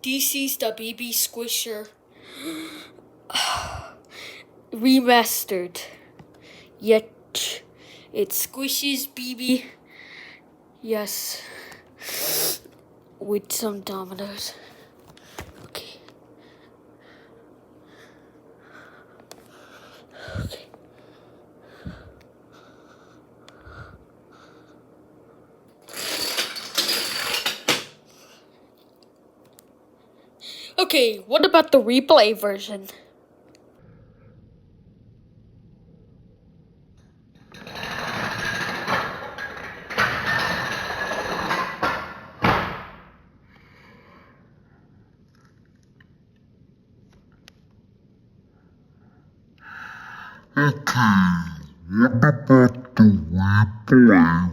This is the BB Squisher remastered. Yet it squishes BB. Yes, with some dominoes. Okay. Okay. Okay, what about the replay version? Okay, what about the replay